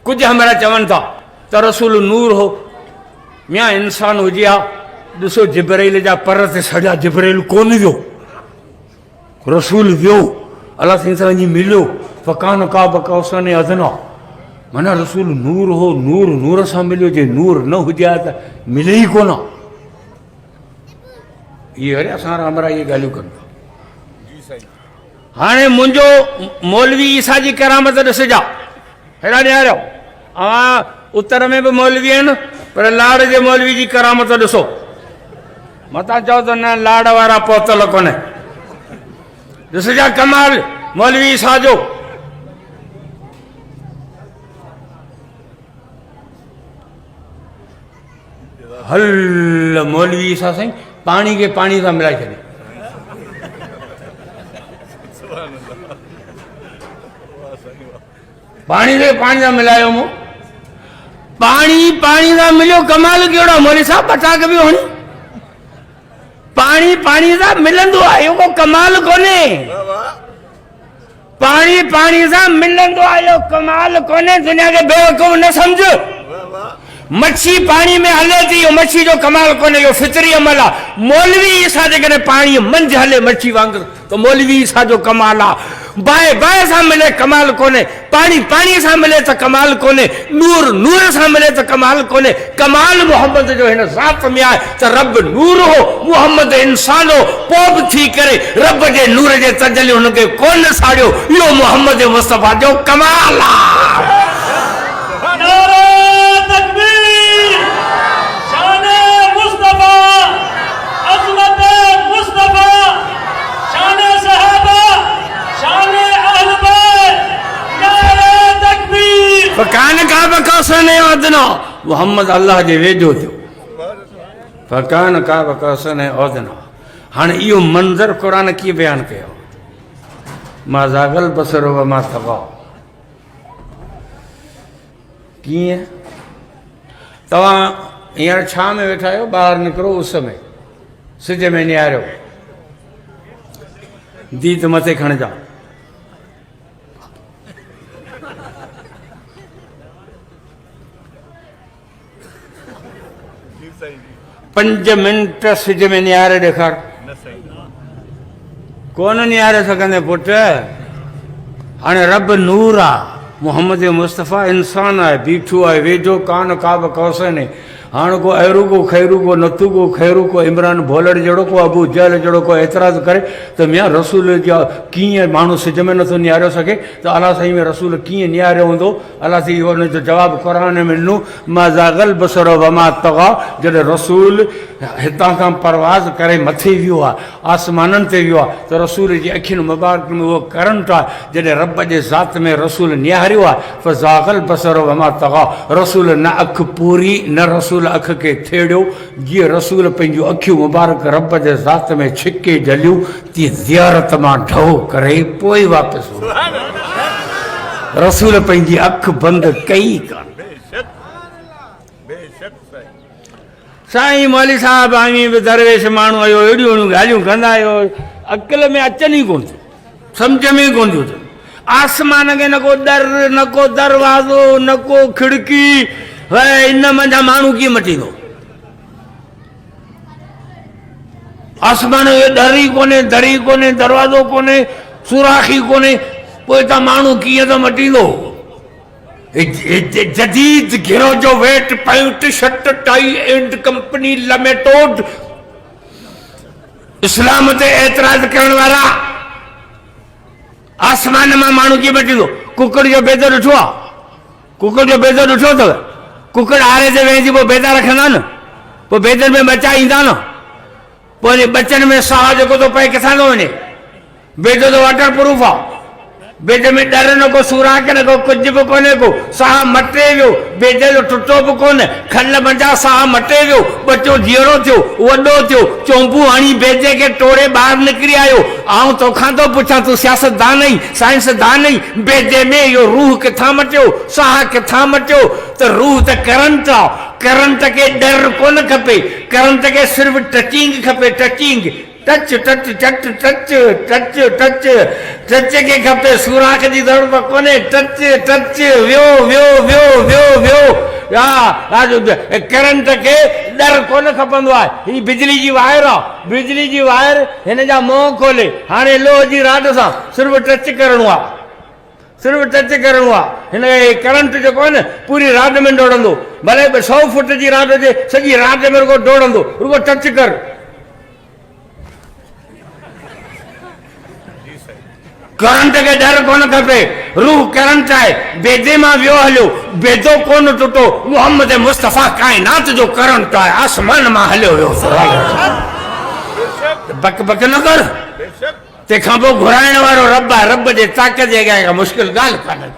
कुछ हमारा चवन था तो रसूल नूर हो मिया इंसान हो जिया दुसो जिब्राइल जा पर से सजा जिब्राइल कौन वियो रसूल वियो अल्लाह सिंह जी मिलो फकान का बकौसने अदना मना रसूल नूर हो नूर नूर सा मिलो जे नूर न हो जाए तो मिले ही कोना ये अरे असां हमारा ये गालियों कर हाँ मुझो मौलवी ईसा जी करामत ॾिसजा हेड़ा ॾियारो उत्तर में भी मौलवी आहिनि पर लाड़ जे मौलवी जी करामत ॾिसो मता चओ त न लाड़ वारा पहुतल कोन्हे ॾिसजा कमाल मौलवी ईसा जो हल मौलवी ईसा साईं पानी के पानी सां मिलाए छॾे पानी से पानी सां मिलायो मूं पानी पानी सां मिलियो कमाल कहिड़ो मौलवी साहब बता के बि होणी पानी पानी सां मिलंदो आहे इहो को कमाल कोन्हे पानी पानी सां मिलंदो आहे इहो कमाल कोन्हे दुनिया खे बेवकूफ़ न सम्झ मच्छी पानी में हले थी मच्छी जो कमाल कोने यो फितरी अमल आहे मौलवी ईसा जेकॾहिं पाणी मंझि हले मच्छी वांगुरु तो मौलवी ईसा जो कमाल आहे बाहि बाहि सां मिले कमाल कोने पानी पानी सां मिले त कमाल कोने नूर नूर सां मिले त कमाल कोने कमाल मोहम्मद जो हिन ज़ात में आहे त रब नूर हो मोहम्मद इंसान हो पोइ बि थी करे रब जे नूर जे तजली हुनखे कोन साड़ियो इहो मोहम्मद मुस्तफ़ा जो कमाल आहे फकान का बकौसन औदना मोहम्मद अल्लाह जे वेझो थियो फकान का बकौसन औदना हाणे इहो मंज़र क़ुरान कीअं बयानु कयो मा ज़ागल बसर व मा तग़ा कीअं तव्हां हींअर छा में वेठा आहियो ॿाहिरि निकिरो उस में सिज में निहारियो दीत मथे खणिजा 5 मिनट सिज में निहारे ॾेखार कोन निहारे सघंदे पुट हाणे रब नूर आहे मोहम्मद मुस्तफ़ा इंसान आहे बीठो आहे वेझो कान का बि कौसने हाणे को अहिड़ो को खैरू को नथू को खैरू को इमरान भोलड़ जहिड़ो को अबू जहल जहिड़ो को एतिराज़ करे त मिया रसूल जा कीअं माण्हू सिज में नथो निहारे सघे त अलाह साईं में रसूल कीअं निहारियो हूंदो अलाह साईं हुन जो जवाबु क़ुरान में ॾिनो मा ज़ागल बसर वमा तग़ा जॾहिं रसूल हितां खां परवाज़ करे मथे वियो आहे आसमाननि ते वियो आहे त रसूल जी अखियुनि मुबारक में उहो करंट आहे जॾहिं रब जे ज़ात में रसूल निहारियो आहे फ़ज़ागल बसर वमा तग़ा रसूल न अखि पूरी न रसूल अख के थेड़ियो जीअं रसूल पंहिंजूं अखियूं मुबारक रब जे ज़ात में छिके जलियूं तीअं ज़ियारत मां ढो करे पोइ वापसि रसूल पंहिंजी अख बंदि कई कान साईं मौली साहब आमी बि दरवेश माण्हू आहियो अहिड़ियूं अहिड़ियूं ॻाल्हियूं कंदा आहियो अक़ल में अचनि ई कोन थियूं सम्झ में ई कोन थियूं आसमान खे न को दर न को दरवाज़ो न को खिड़की इन मंझा माण्हू कीअं मटींदो आसमान जो दर ई कोन्हे दर ई कोन्हे दरवाज़ो कोन्हे सुराख ई कोन्हे पोइ त माण्हू कीअं त मटींदो जदीद गिरो जो वेट pant shirt tie and company limited इस्लाम ते एतराज़ करण वारा आसमान में माण्हू कीअं मटींदो कुकड़ जो बेदो ॾिठो आहे कुकड़ जो बेदो ॾिठो अथव कुकड़ आरे ते वेही पोइ बेदा रखंदा न पोइ बेदनि में बचा ईंदा न पोइ बचनि में साह जेको थो पए किथां थो वञे बेदो त वाटर प्रूफ आहे बेद में डर न को सुराख न को कुछ भी कोने को साह मटे वियो बेद जो टुटो भी कोन खल मंझा साह मटे वियो बच्चो जीअरो थियो वॾो थियो चोंपू हणी बेदे के टोड़े ॿाहिरि निकिरी आयो आऊं तोखां थो पुछां तूं सियासतदान आहीं साइंसदान आहीं बेदे में इहो रूह किथां मटियो साह किथां मटियो त रूह त करंट आहे करंट के डर कोन खपे करंट के सिर्फ टचिंग खपे touching touch touch touch touch touch touch touch के खपे सुराख जी दौड़ कोने टच टच वियो वियो वियो वियो वियो करंट के डर कोन खपंदो आहे। ही बिजली जी वायर आहे, बिजली जी वायर हिन जा मुंह खोले हाणे लोह जी राड सां सिर्फ़ु टच करणो आहे, सिर्फ़ु टच करणो आहे। हिन करंट जेको आहे न पूरी राड में दौड़ंदो, भले 100 फुट जी राड हुजे सॼी राड में रुगो दौड़ंदो, रुगो टच कर। करंट के डर कोन खपे, रूह करंट है, बेदे मां वियो हलियो, बेदो कोन टुटो। मोहम्मद मुस्तफा कायनात जो करंट है, आसमान मां हलियो वियो। बक बक न कर, तंहिंखां पोइ घुराइण वारो रब आहे, रब जे ताक़त जे अॻियां मुश्किल ॻाल्हि कान्हे।